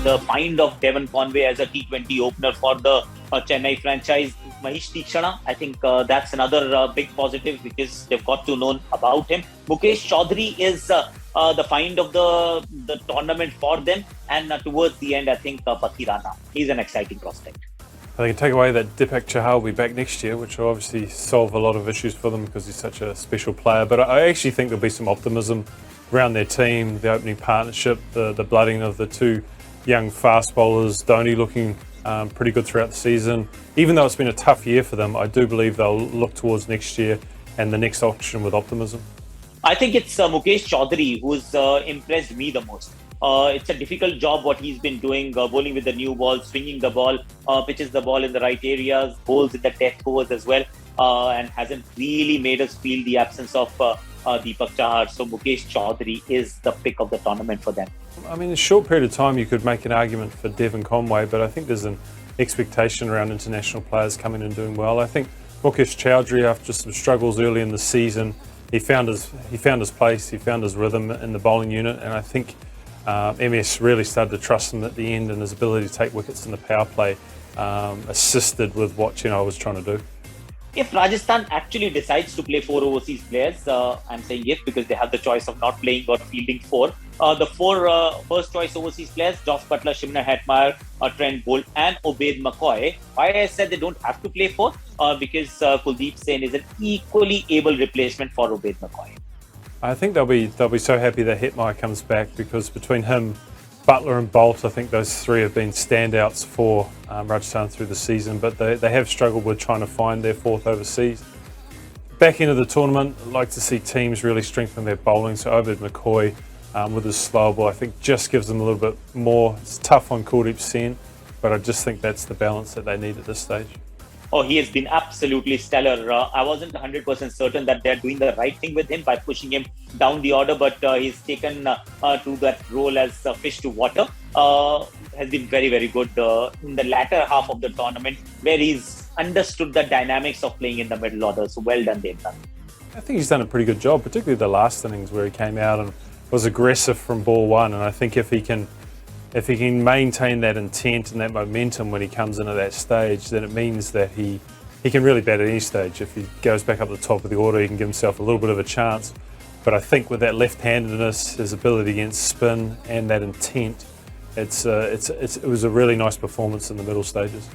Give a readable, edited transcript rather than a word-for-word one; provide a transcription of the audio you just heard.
the find of Devon Conway as a T20 opener for the Chennai franchise. Mahesh Tikshana, I think that's another big positive because they've got to know about him. Mukesh Chaudhary is the find of the tournament for them. And towards the end, I think Pathi Rana, he's an exciting prospect. They can take away that Deepak Chahal will be back next year, which will obviously solve a lot of issues for them because he's such a special player. But I actually think there'll be some optimism around their team, the opening partnership, the blooding of the two young fast bowlers, Dhoni looking pretty good throughout the season. Even though it's been a tough year for them, I do believe they'll look towards next year and the next auction with optimism. I think it's Mukesh Chaudhary who's impressed me the most. It's a difficult job what he's been doing, bowling with the new ball, swinging the ball, pitches the ball in the right areas, bowls in the death overs as well, and hasn't really made us feel the absence of Deepak Chahar. So Mukesh Chaudhary is the pick of the tournament for them. I mean, in a short period of time, you could make an argument for Devon Conway, but I think there's an expectation around international players coming and doing well. I think Mukesh Chaudhary, after some struggles early in the season, he found his place, he found his rhythm in the bowling unit, and I think MS really started to trust him at the end, and his ability to take wickets in the power play assisted with what Chennai was trying to do. If Rajasthan actually decides to play 4 overseas players, I'm saying if because they have the choice of not playing or fielding 4. The 4 first choice overseas players, Joss Butler, Shimner Hetmeyer, Trent Bolt and Ubaid McCoy. Why I said they don't have to play 4? Because Kuldeep Sen is an equally able replacement for Ubaid McCoy. I think they'll be so happy that Hetmeyer comes back because between him, Butler and Bolt, I think those 3 have been standouts for Rajasthan through the season, but they have struggled with trying to find their 4th overseas. Back into the tournament, I'd like to see teams really strengthen their bowling, so Ubaid McCoy with his slow ball, I think just gives them a little bit more. It's tough on Kuldeep Sen, but I just think that's the balance that they need at this stage. Oh, he has been absolutely stellar. I wasn't 100% certain that they're doing the right thing with him by pushing him down the order, but he's taken to that role as a fish to water. Has been very, very good in the latter half of the tournament where he's understood the dynamics of playing in the middle order. So well done, Dave. I think he's done a pretty good job, particularly the last innings where he came out and was aggressive from ball 1. And I think if he can maintain that intent and that momentum when he comes into that stage, then it means that he can really bat at any stage. If he goes back up the top of the order, he can give himself a little bit of a chance. But I think with that left-handedness, his ability against spin and that intent, it was a really nice performance in the middle stages.